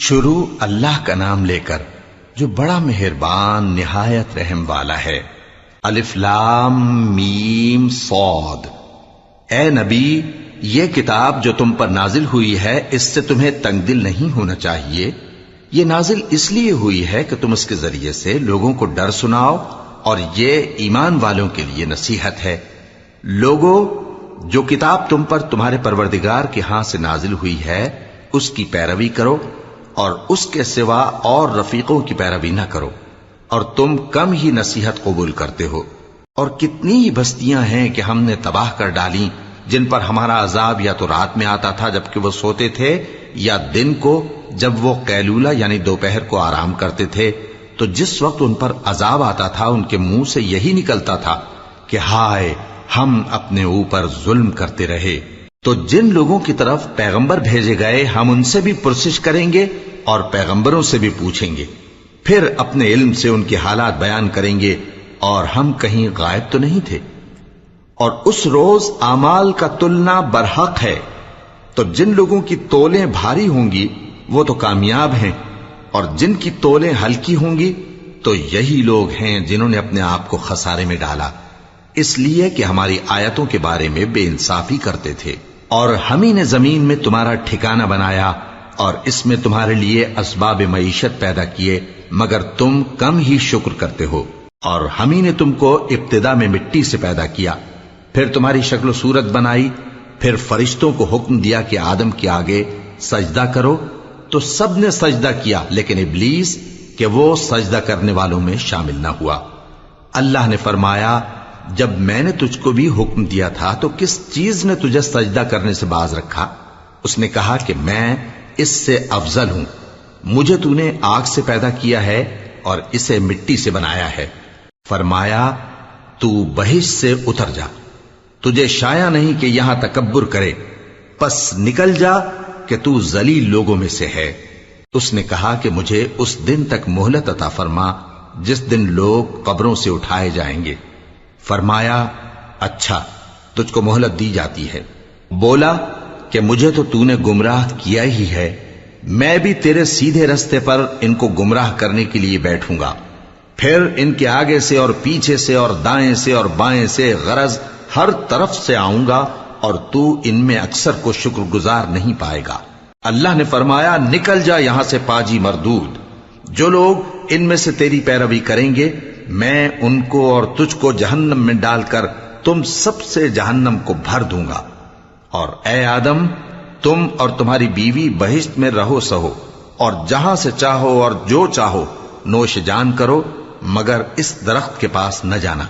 شروع اللہ کا نام لے کر جو بڑا مہربان نہایت رحم والا ہے۔ الف لام میم صاد۔ اے نبی، یہ کتاب جو تم پر نازل ہوئی ہے اس سے تمہیں تنگ دل نہیں ہونا چاہیے۔ یہ نازل اس لیے ہوئی ہے کہ تم اس کے ذریعے سے لوگوں کو ڈر سناؤ، اور یہ ایمان والوں کے لیے نصیحت ہے۔ لوگو، جو کتاب تم پر تمہارے پروردگار کے ہاں سے نازل ہوئی ہے اس کی پیروی کرو، اور اس کے سوا اور رفیقوں کی پیروی نہ کرو، اور تم کم ہی نصیحت قبول کرتے ہو۔ اور کتنی ہی بستیاں ہیں کہ ہم نے تباہ کر ڈالی جن پر ہمارا عذاب یا تو رات میں آتا تھا جبکہ وہ سوتے تھے، یا دن کو جب وہ قیلولہ یعنی دوپہر کو آرام کرتے تھے، تو جس وقت ان پر عذاب آتا تھا ان کے منہ سے یہی نکلتا تھا کہ ہائے، ہم اپنے اوپر ظلم کرتے رہے۔ تو جن لوگوں کی طرف پیغمبر بھیجے گئے ہم ان سے بھی پرسش کریں گے اور پیغمبروں سے بھی پوچھیں گے، پھر اپنے علم سے ان کے حالات بیان کریں گے، اور ہم کہیں غائب تو نہیں تھے۔ اور اس روز اعمال کا تلنا برحق ہے، تو جن لوگوں کی تولیں بھاری ہوں گی وہ تو کامیاب ہیں، اور جن کی تولیں ہلکی ہوں گی تو یہی لوگ ہیں جنہوں نے اپنے آپ کو خسارے میں ڈالا، اس لیے کہ ہماری آیتوں کے بارے میں بے انصافی کرتے تھے۔ اور ہم ہی نے زمین میں تمہارا ٹھکانہ بنایا اور اس میں تمہارے لیے اسباب معیشت پیدا کیے، مگر تم کم ہی شکر کرتے ہو۔ اور ہم ہی نے تم کو ابتدا میں مٹی سے پیدا کیا، پھر تمہاری شکل و صورت بنائی، پھر فرشتوں کو حکم دیا کہ آدم کے آگے سجدہ کرو، تو سب نے سجدہ کیا لیکن ابلیس کہ وہ سجدہ کرنے والوں میں شامل نہ ہوا۔ اللہ نے فرمایا، جب میں نے تجھ کو بھی حکم دیا تھا تو کس چیز نے تجھے سجدہ کرنے سے باز رکھا؟ اس نے کہا کہ میں اس سے افضل ہوں، مجھے تو نے آگ سے پیدا کیا ہے اور اسے مٹی سے بنایا ہے۔ فرمایا، تو بہشت سے اتر جا، تجھے شایع نہیں کہ یہاں تکبر کرے، پس نکل جا کہ تو ذلیل لوگوں میں سے ہے۔ اس نے کہا کہ مجھے اس دن تک مہلت عطا فرما جس دن لوگ قبروں سے اٹھائے جائیں گے۔ فرمایا، اچھا، تجھ کو مہلت دی جاتی ہے۔ بولا کہ مجھے تو نے گمراہ کیا ہی ہے، میں بھی تیرے سیدھے رستے پر ان کو گمراہ کرنے کے لیے بیٹھوں گا، پھر ان کے آگے سے اور پیچھے سے اور دائیں سے اور بائیں سے، غرض ہر طرف سے آؤں گا، اور تو ان میں اکثر کو شکر گزار نہیں پائے گا۔ اللہ نے فرمایا، نکل جا یہاں سے پاجی مردود، جو لوگ ان میں سے تیری پیروی کریں گے میں ان کو اور تجھ کو جہنم میں ڈال کر تم سب سے جہنم کو بھر دوں گا۔ اور اے آدم، تم اور تمہاری بیوی بہشت میں رہو سہو، اور جہاں سے چاہو اور جو چاہو نوش جان کرو، مگر اس درخت کے پاس نہ جانا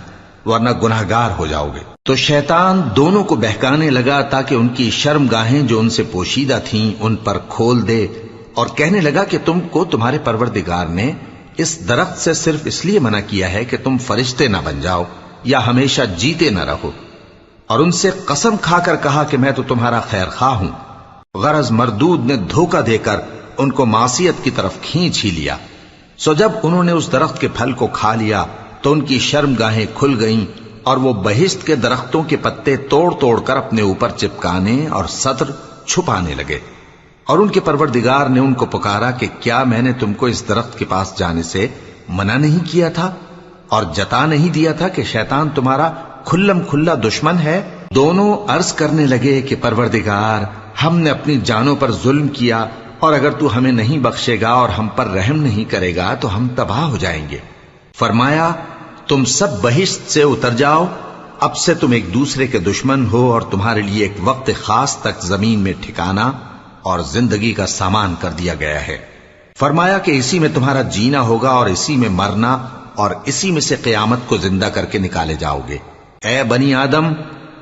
ورنہ گناہگار ہو جاؤ گے۔ تو شیطان دونوں کو بہکانے لگا تاکہ ان کی شرم گاہیں جو ان سے پوشیدہ تھیں ان پر کھول دے، اور کہنے لگا کہ تم کو تمہارے پروردگار نے اس درخت سے صرف اس لیے منع کیا ہے کہ تم فرشتے نہ بن جاؤ یا ہمیشہ جیتے نہ رہو۔ اور ان سے قسم کھا کر کہا کہ میں تو تمہارا خیر خواہ ہوں۔ غرض مردود نے دھوکہ دے کر ان کو معصیت کی طرف کھینچ ہی لیا۔ سو جب انہوں نے اس درخت کے پھل کو کھا لیا تو ان کی شرم گاہیں کھل گئیں، اور وہ بہشت کے درختوں کے پتے توڑ توڑ کر اپنے اوپر چپکانے اور سطر چھپانے لگے۔ اور ان کے پروردگار نے ان کو پکارا کہ کیا میں نے تم کو اس درخت کے پاس جانے سے منع نہیں کیا تھا اور جتا نہیں دیا تھا کہ شیطان تمہارا کھلم کھلا دشمن ہے؟ دونوں عرض کرنے لگے کہ پروردگار، ہم نے اپنی جانوں پر ظلم کیا، اور اگر تو ہمیں نہیں بخشے گا اور ہم پر رحم نہیں کرے گا تو ہم تباہ ہو جائیں گے۔ فرمایا، تم سب بہشت سے اتر جاؤ، اب سے تم ایک دوسرے کے دشمن ہو، اور تمہارے لیے ایک وقت خاص تک زمین میں ٹھکانا اور زندگی کا سامان کر دیا گیا ہے۔ فرمایا کہ اسی میں تمہارا جینا ہوگا اور اسی میں مرنا، اور اسی میں سے قیامت کو زندہ کر کے نکالے جاؤ گے۔ اے بنی آدم،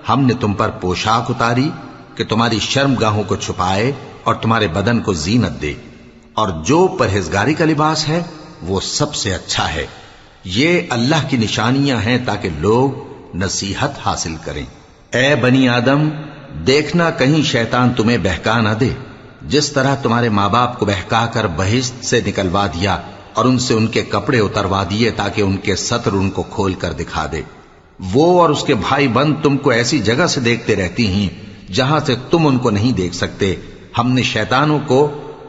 ہم نے تم پر پوشاک اتاری کہ تمہاری شرم گاہوں کو چھپائے اور تمہارے بدن کو زینت دے، اور جو پرہیزگاری کا لباس ہے وہ سب سے اچھا ہے۔ یہ اللہ کی نشانیاں ہیں تاکہ لوگ نصیحت حاصل کریں۔ اے بنی آدم، دیکھنا کہیں شیطان تمہیں بہکا نہ دے، جس طرح تمہارے ماں باپ کو بہکا کر بہشت سے نکلوا دیا اور ان سے ان کے کپڑے اتروا دیے تاکہ ان کے سطر ان کو کھول کر دکھا دے۔ وہ اور اس کے بھائی بند تم کو ایسی جگہ سے دیکھتے رہتی ہیں جہاں سے تم ان کو نہیں دیکھ سکتے۔ ہم نے شیطانوں کو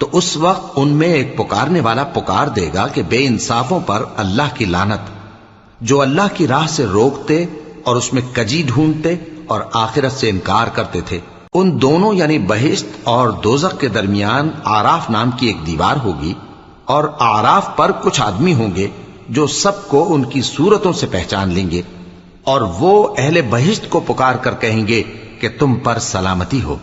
تو اس وقت ان میں ایک پکارنے والا پکار دے گا کہ بے انصافوں پر اللہ کی لعنت، جو اللہ کی راہ سے روکتے اور اس میں کجی ڈھونڈتے اور آخرت سے انکار کرتے تھے۔ ان دونوں یعنی بہشت اور دوزخ کے درمیان آراف نام کی ایک دیوار ہوگی، اور آراف پر کچھ آدمی ہوں گے جو سب کو ان کی صورتوں سے پہچان لیں گے، اور وہ اہل بہشت کو پکار کر کہیں گے کہ تم پر سلامتی ہو۔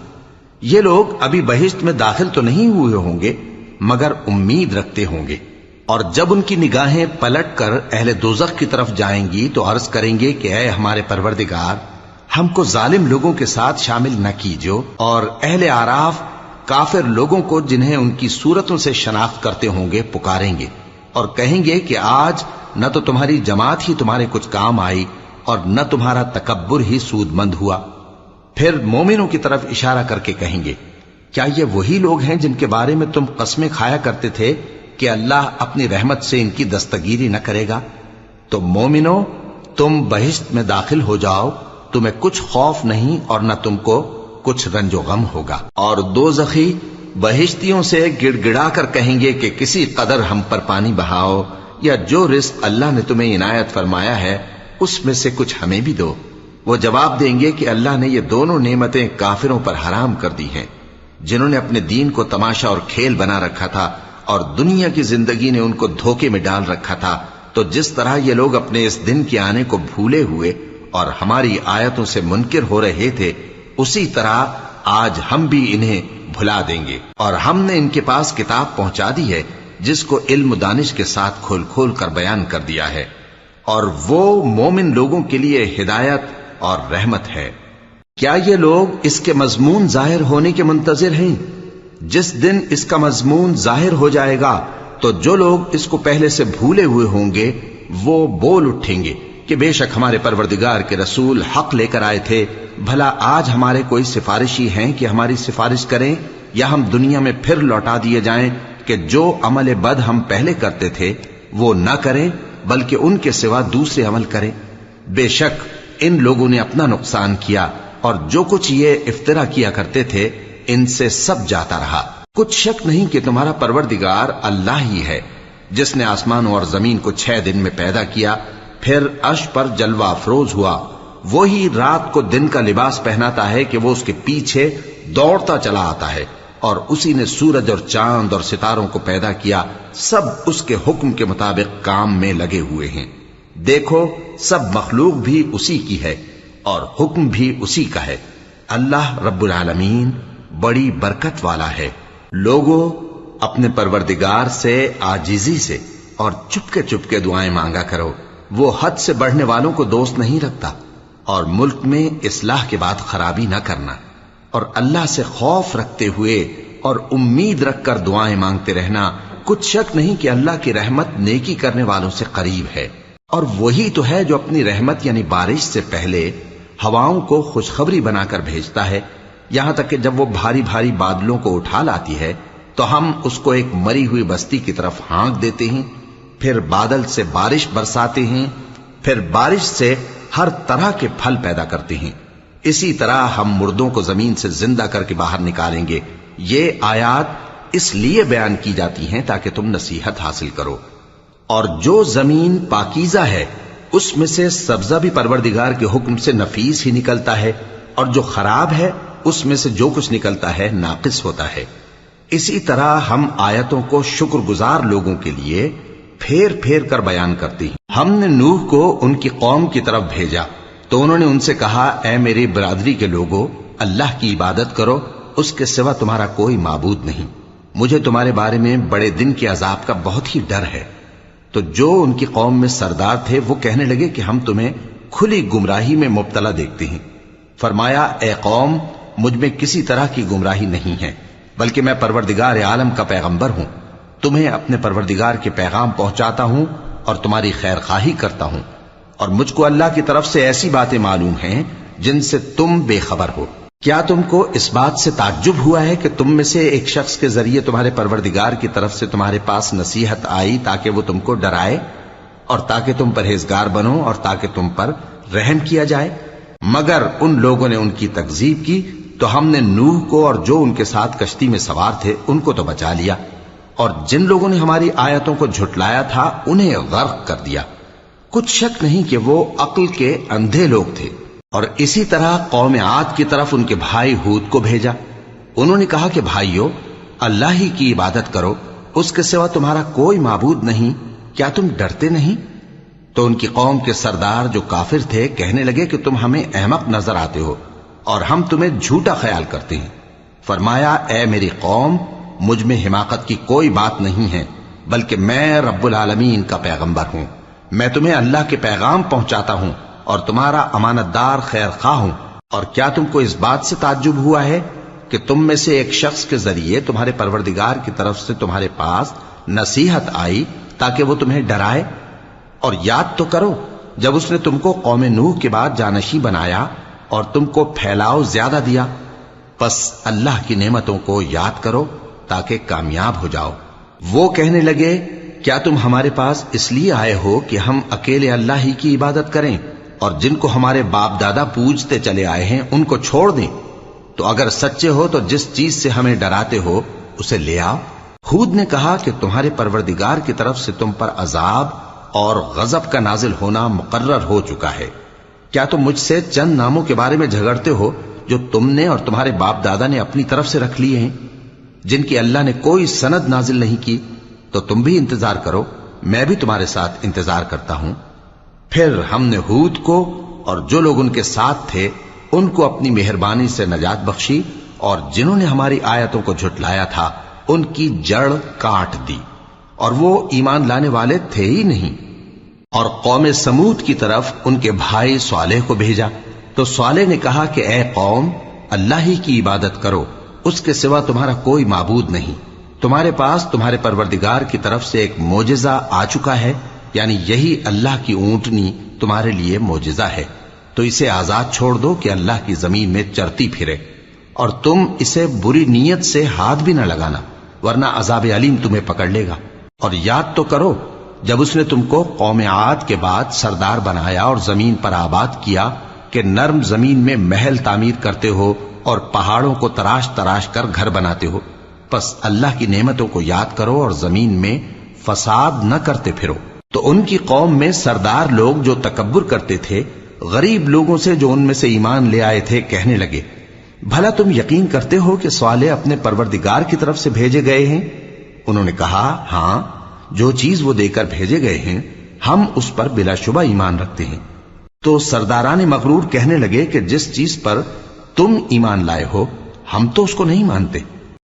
یہ لوگ ابھی بہشت میں داخل تو نہیں ہوئے ہوں گے مگر امید رکھتے ہوں گے، اور جب ان کی نگاہیں پلٹ کر اہل دوزخ کی طرف جائیں گی تو عرض کریں گے کہ اے ہمارے پروردگار، ہم کو ظالم لوگوں کے ساتھ شامل نہ کیجو۔ اور اہل آراف کافر لوگوں کو جنہیں ان کی صورتوں سے شناخت کرتے ہوں گے پکاریں گے اور کہیں گے کہ آج نہ تو تمہاری جماعت ہی تمہارے کچھ کام آئی اور نہ تمہارا تکبر ہی سود مند ہوا۔ پھر مومنوں کی طرف اشارہ کر کے کہیں گے، کیا یہ وہی لوگ ہیں جن کے بارے میں تم قسمیں کھایا کرتے تھے کہ اللہ اپنی رحمت سے ان کی دستگیری نہ کرے گا؟ تو مومنوں، تم بہشت میں داخل ہو جاؤ، تمہیں کچھ خوف نہیں اور نہ تم کو کچھ رنج و غم ہوگا۔ اور دوزخی بہشتیوں سے گڑ گڑا کر کہیں گے کہ کسی قدر ہم پر پانی بہاؤ، یا جو رزق اللہ نے تمہیں عنایت فرمایا ہے اس میں سے کچھ ہمیں بھی دو۔ وہ جواب دیں گے کہ اللہ نے یہ دونوں نعمتیں کافروں پر حرام کر دی ہیں، جنہوں نے اپنے دین کو تماشا اور کھیل بنا رکھا تھا اور دنیا کی زندگی نے ان کو دھوکے میں ڈال رکھا تھا۔ تو جس طرح یہ لوگ اپنے اس دن کے آنے کو بھولے ہوئے اور ہماری آیتوں سے منکر ہو رہے تھے، اسی طرح آج ہم بھی انہیں بھلا دیں گے۔ اور ہم نے ان کے پاس کتاب پہنچا دی ہے جس کو علم و دانش کے ساتھ کھول کھول کر بیان کر دیا ہے، اور وہ مومن لوگوں کے لیے ہدایت اور رحمت ہے۔ کیا یہ لوگ اس کے مضمون ظاہر ہونے کے منتظر ہیں؟ جس دن اس کا مضمون ظاہر ہو جائے گا تو جو لوگ اس کو پہلے سے بھولے ہوئے ہوں گے وہ بول اٹھیں گے کہ بے شک ہمارے پروردگار کے رسول حق لے کر آئے تھے، بھلا آج ہمارے کوئی سفارشی ہیں کہ ہماری سفارش کریں، یا ہم دنیا میں پھر لوٹا دیے جائیں کہ جو عمل بد ہم پہلے کرتے تھے وہ نہ کریں بلکہ ان کے سوا دوسرے عمل کریں۔ بے شک ان لوگوں نے اپنا نقصان کیا، اور جو کچھ یہ افترا کیا کرتے تھے ان سے سب جاتا رہا۔ کچھ شک نہیں کہ تمہارا پروردگار اللہ ہی ہے جس نے آسمانوں اور زمین کو 6 دن میں پیدا کیا، پھر عرش پر جلوہ افروز ہوا۔ وہی رات کو دن کا لباس پہناتا ہے کہ وہ اس کے پیچھے دوڑتا چلا آتا ہے، اور اسی نے سورج اور چاند اور ستاروں کو پیدا کیا، سب اس کے حکم کے مطابق کام میں لگے ہوئے ہیں۔ دیکھو سب مخلوق بھی اسی کی ہے اور حکم بھی اسی کا ہے۔ اللہ رب العالمین بڑی برکت والا ہے۔ لوگوں، اپنے پروردگار سے عاجزی سے اور چپکے دعائیں مانگا کرو، وہ حد سے بڑھنے والوں کو دوست نہیں رکھتا، اور ملک میں اصلاح کے بعد خرابی نہ کرنا، اور اللہ سے خوف رکھتے ہوئے اور امید رکھ کر دعائیں مانگتے رہنا۔ کچھ شک نہیں کہ اللہ کی رحمت نیکی کرنے والوں سے قریب ہے، اور وہی تو ہے جو اپنی رحمت یعنی بارش سے پہلے ہواؤں کو خوشخبری بنا کر بھیجتا ہے، یہاں تک کہ جب وہ بھاری بھاری بادلوں کو اٹھا لاتی ہے تو ہم اس کو ایک مری ہوئی بستی کی طرف ہانک دیتے ہیں، پھر بادل سے بارش برساتے ہیں، پھر بارش سے ہر طرح کے پھل پیدا کرتے ہیں۔ اسی طرح ہم مردوں کو زمین سے زندہ کر کے باہر نکالیں گے۔ یہ آیات اس لیے بیان کی جاتی ہیں تاکہ تم نصیحت حاصل کرو۔ اور جو زمین پاکیزہ ہے اس میں سے سبزہ بھی پروردگار کے حکم سے نفیس ہی نکلتا ہے، اور جو خراب ہے اس میں سے جو کچھ نکلتا ہے ناقص ہوتا ہے۔ اسی طرح ہم آیتوں کو شکر گزار لوگوں کے لیے پھیر پھیر کر بیان کرتے ہیں۔ ہم نے نوح کو ان کی قوم کی طرف بھیجا تو انہوں نے ان سے کہا، اے میری برادری کے لوگوں، اللہ کی عبادت کرو، اس کے سوا تمہارا کوئی معبود نہیں۔ مجھے تمہارے بارے میں بڑے دن کے عذاب کا بہت ہی ڈر ہے۔ تو جو ان کی قوم میں سردار تھے وہ کہنے لگے کہ ہم تمہیں کھلی گمراہی میں مبتلا دیکھتے ہیں۔ فرمایا، اے قوم، مجھ میں کسی طرح کی گمراہی نہیں ہے، بلکہ میں پروردگار عالم کا پیغمبر ہوں، تمہیں اپنے پروردگار کے پیغام پہنچاتا ہوں اور تمہاری خیر خواہی کرتا ہوں، اور مجھ کو اللہ کی طرف سے ایسی باتیں معلوم ہیں جن سے تم بے خبر ہو۔ کیا تم کو اس بات سے تعجب ہوا ہے کہ تم میں سے ایک شخص کے ذریعے تمہارے پروردگار کی طرف سے تمہارے پاس نصیحت آئی تاکہ وہ تم کو ڈرائے اور تاکہ تم پرہیزگار بنو اور تاکہ تم پر رحم کیا جائے؟ مگر ان لوگوں نے ان کی تکذیب کی تو ہم نے نوح کو اور جو ان کے ساتھ کشتی میں سوار تھے ان کو تو بچا لیا، اور جن لوگوں نے ہماری آیتوں کو جھٹلایا تھا انہیں غرق کر دیا۔ کچھ شک نہیں کہ وہ عقل کے اندھے لوگ تھے۔ اور اسی طرح قوم عاد کی طرف ان کے بھائی ہود کو بھیجا۔ انہوں نے کہا کہ بھائیو، اللہ ہی کی عبادت کرو، اس کے سوا تمہارا کوئی معبود نہیں، کیا تم ڈرتے نہیں؟ تو ان کی قوم کے سردار جو کافر تھے کہنے لگے کہ تم ہمیں احمق نظر آتے ہو اور ہم تمہیں جھوٹا خیال کرتے ہیں۔ فرمایا، اے میری قوم، مجھ میں حماقت کی کوئی بات نہیں ہے، بلکہ میں رب العالمین کا پیغمبر ہوں۔ میں تمہیں اللہ کے پیغام پہنچاتا ہوں اور تمہارا امانت دار خیر خواہ ہوں۔ اور کیا تم کو اس بات سے تعجب ہوا ہے کہ تم میں سے ایک شخص کے ذریعے تمہارے پروردگار کی طرف سے تمہارے پاس نصیحت آئی تاکہ وہ تمہیں ڈرائے؟ اور یاد تو کرو جب اس نے تم کو قوم نوح کے بعد جانشین بنایا اور تم کو پھیلاؤ زیادہ دیا۔ پس اللہ کی نعمتوں کو یاد کرو تاکہ کامیاب ہو جاؤ۔ وہ کہنے لگے، کیا تم ہمارے پاس اس لیے آئے ہو کہ ہم اکیلے اللہ ہی کی عبادت کریں اور جن کو ہمارے باپ دادا پوجتے چلے آئے ہیں ان کو چھوڑ دیں؟ تو اگر سچے ہو تو جس چیز سے ہمیں ڈراتے ہو اسے لے آؤ۔ ہود نے کہا کہ تمہارے پروردگار کی طرف سے تم پر عذاب اور غضب کا نازل ہونا مقرر ہو چکا ہے۔ کیا تم مجھ سے چند ناموں کے بارے میں جھگڑتے ہو جو تم نے اور تمہارے باپ دادا نے اپنی طرف سے رکھ لیے ہیں، جن کی اللہ نے کوئی سند نازل نہیں کی؟ تو تم بھی انتظار کرو، میں بھی تمہارے ساتھ انتظار کرتا ہوں۔ پھر ہم نے ہود کو اور جو لوگ ان کے ساتھ تھے ان کو اپنی مہربانی سے نجات بخشی، اور جنہوں نے ہماری آیتوں کو جھٹلایا تھا ان کی جڑ کاٹ دی، اور وہ ایمان لانے والے تھے ہی نہیں۔ اور قوم سمود کی طرف ان کے بھائی صالح کو بھیجا، تو صالح نے کہا کہ اے قوم، اللہ ہی کی عبادت کرو، اس کے سوا تمہارا کوئی معبود نہیں۔ تمہارے پاس تمہارے پروردگار کی طرف سے ایک معجزہ آ چکا ہے، یعنی یہی اللہ کی اونٹنی تمہارے لیے معجزہ ہے، تو اسے آزاد چھوڑ دو کہ اللہ کی زمین میں چرتی پھرے، اور تم اسے بری نیت سے ہاتھ بھی نہ لگانا، ورنہ عذاب علیم تمہیں پکڑ لے گا۔ اور یاد تو کرو جب اس نے تم کو قوم عاد کے بعد سردار بنایا اور زمین پر آباد کیا کہ نرم زمین میں محل تعمیر کرتے ہو اور پہاڑوں کو تراش تراش کر گھر بناتے ہو۔ پس اللہ کی نعمتوں کو یاد کرو اور زمین میں فساد نہ کرتے پھرو۔ تو ان کی قوم میں سردار لوگ جو تکبر کرتے تھے غریب لوگوں سے جو ان میں سے ایمان لے آئے تھے کہنے لگے، بھلا تم یقین کرتے ہو کہ صالح اپنے پروردگار کی طرف سے بھیجے گئے ہیں؟ انہوں نے کہا، ہاں، جو چیز وہ دے کر بھیجے گئے ہیں ہم اس پر بلا شبہ ایمان رکھتے ہیں۔ تو سرداران مغرور کہنے لگے کہ جس چیز پر تم ایمان لائے ہو ہم تو اس کو نہیں مانتے۔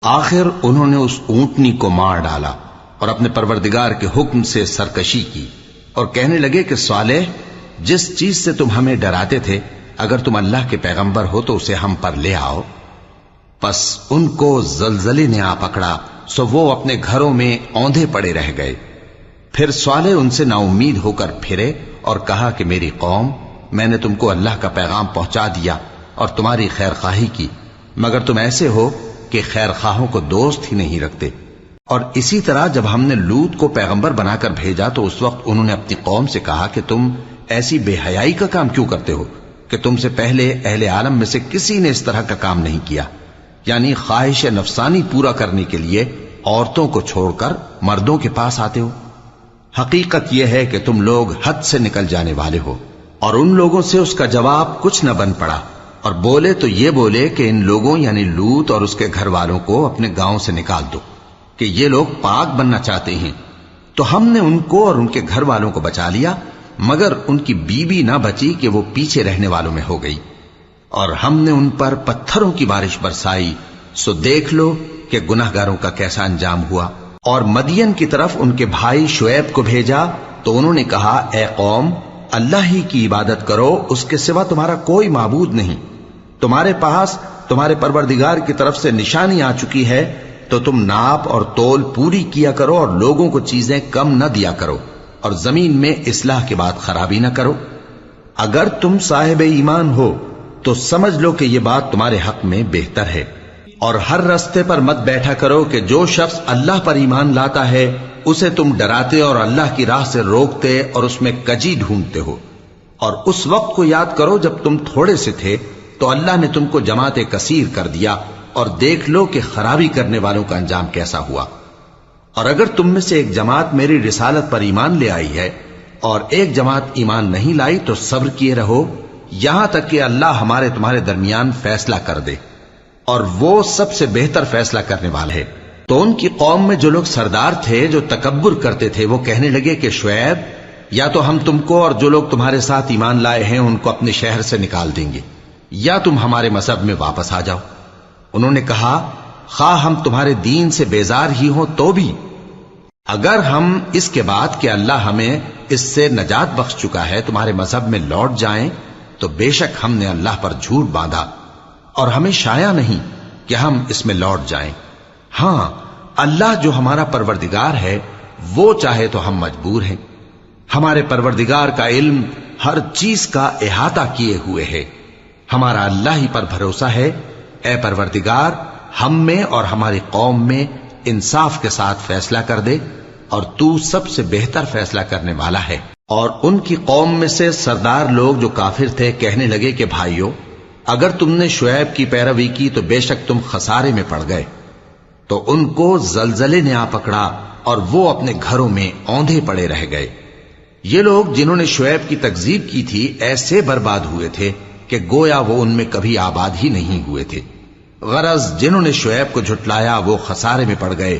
آخر انہوں نے اس اونٹنی کو مار ڈالا اور اپنے پروردگار کے حکم سے سرکشی کی، اور کہنے لگے کہ صالح، جس چیز سے تم ہمیں ڈراتے تھے اگر تم اللہ کے پیغمبر ہو تو اسے ہم پر لے آؤ۔ پس ان کو زلزلے نے آ پکڑا، سو وہ اپنے گھروں میں اوندھے پڑے رہ گئے۔ پھر صالح ان سے نا امید ہو کر پھرے اور کہا کہ میری قوم، میں نے تم کو اللہ کا پیغام پہنچا دیا اور تمہاری خیر خواہی کی، مگر تم ایسے ہو کہ خیر خواہوں کو دوست ہی نہیں رکھتے۔ اور اسی طرح جب ہم نے لوط کو پیغمبر بنا کر بھیجا تو اس وقت انہوں نے اپنی قوم سے کہا کہ تم ایسی بے حیائی کا کام کیوں کرتے ہو کہ تم سے پہلے اہل عالم میں سے کسی نے اس طرح کا کام نہیں کیا، یعنی خواہش نفسانی پورا کرنے کے لیے عورتوں کو چھوڑ کر مردوں کے پاس آتے ہو۔ حقیقت یہ ہے کہ تم لوگ حد سے نکل جانے والے ہو۔ اور ان لوگوں سے اس کا جواب کچھ نہ بن پڑا، اور بولے تو یہ بولے کہ ان لوگوں یعنی لوط اور اس کے گھر والوں کو اپنے گاؤں سے نکال دو کہ یہ لوگ پاک بننا چاہتے ہیں۔ تو ہم نے ان کو اور ان کے گھر والوں کو بچا لیا، مگر ان کی بیوی نہ بچی کہ وہ پیچھے رہنے والوں میں ہو گئی، اور ہم نے ان پر پتھروں کی بارش برسائی، سو دیکھ لو کہ گناہگاروں کا کیسا انجام ہوا۔ اور مدین کی طرف ان کے بھائی شعیب کو بھیجا تو انہوں نے کہا، اے قوم، اللہ ہی کی عبادت کرو، اس کے سوا تمہارا کوئی معبود نہیں۔ تمہارے پاس تمہارے پروردگار کی طرف سے نشانی آ چکی ہے، تو تم ناپ اور تول پوری کیا کرو اور لوگوں کو چیزیں کم نہ دیا کرو، اور زمین میں اصلاح کے بعد خرابی نہ کرو۔ اگر تم صاحب ایمان ہو تو سمجھ لو کہ یہ بات تمہارے حق میں بہتر ہے، اور ہر رستے پر مت بیٹھا کرو کہ جو شخص اللہ پر ایمان لاتا ہے اسے تم ڈراتے اور اللہ کی راہ سے روکتے اور اس میں کجی ڈھونڈتے ہو۔ اور اس وقت کو یاد کرو جب تم تھوڑے سے تھے، تو اللہ نے تم کو جماعت کثیر کر دیا، اور دیکھ لو کہ خرابی کرنے والوں کا انجام کیسا ہوا۔ اور اگر تم میں سے ایک جماعت میری رسالت پر ایمان لے آئی ہے اور ایک جماعت ایمان نہیں لائی تو صبر کیے رہو یہاں تک کہ اللہ ہمارے تمہارے درمیان فیصلہ کر دے، اور وہ سب سے بہتر فیصلہ کرنے والا ہے۔ تو ان کی قوم میں جو لوگ سردار تھے جو تکبر کرتے تھے وہ کہنے لگے کہ شعیب، یا تو ہم تم کو اور جو لوگ تمہارے ساتھ ایمان لائے ہیں ان کو اپنے شہر سے نکال دیں گے، یا تم ہمارے مذہب میں واپس آ جاؤ۔ انہوں نے کہا، خواہ ہم تمہارے دین سے بیزار ہی ہوں تو بھی، اگر ہم اس کے بعد کہ اللہ ہمیں اس سے نجات بخش چکا ہے تمہارے مذہب میں لوٹ جائیں تو بے شک ہم نے اللہ پر جھوٹ باندھا، اور ہمیں شایع نہیں کہ ہم اس میں لوٹ جائیں۔ ہاں، اللہ جو ہمارا پروردگار ہے وہ چاہے تو ہم مجبور ہیں۔ ہمارے پروردگار کا علم ہر چیز کا احاطہ کیے ہوئے ہے، ہمارا اللہ ہی پر بھروسہ ہے۔ اے پروردگار، ہم میں اور ہماری قوم میں انصاف کے ساتھ فیصلہ کر دے، اور تو سب سے بہتر فیصلہ کرنے والا ہے۔ اور ان کی قوم میں سے سردار لوگ جو کافر تھے کہنے لگے کہ بھائیو، اگر تم نے شعیب کی پیروی کی تو بے شک تم خسارے میں پڑ گئے۔ تو ان کو زلزلے نے آ پکڑا اور وہ اپنے گھروں میں اوندھے پڑے رہ گئے۔ یہ لوگ جنہوں نے شعیب کی تکذیب کی تھی ایسے برباد ہوئے تھے کہ گویا وہ ان میں کبھی آباد ہی نہیں ہوئے تھے۔ غرض جنہوں نے شعیب کو جھٹلایا وہ خسارے میں پڑ گئے۔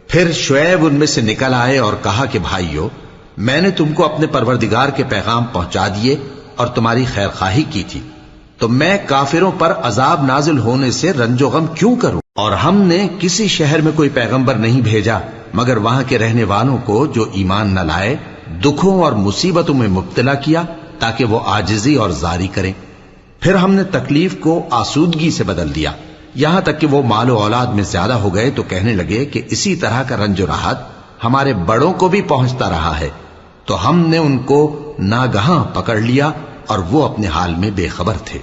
پھر شعیب ان میں سے نکل آئے اور کہا کہ بھائیو، میں نے تم کو اپنے پروردگار کے پیغام پہنچا دیے اور تمہاری خیر خواہی کی تھی، تو میں کافروں پر عذاب نازل ہونے سے رنج و غم کیوں کروں؟ اور ہم نے کسی شہر میں کوئی پیغمبر نہیں بھیجا مگر وہاں کے رہنے والوں کو جو ایمان نہ لائے دکھوں اور مصیبتوں میں مبتلا کیا تاکہ وہ عاجزی اور زاری کریں۔ پھر ہم نے تکلیف کو آسودگی سے بدل دیا، یہاں تک کہ وہ مال و اولاد میں زیادہ ہو گئے تو کہنے لگے کہ اسی طرح کا رنج و راحت ہمارے بڑوں کو بھی پہنچتا رہا ہے۔ تو ہم نے ان کو ناگہاں پکڑ لیا اور وہ اپنے حال میں بے خبر تھے۔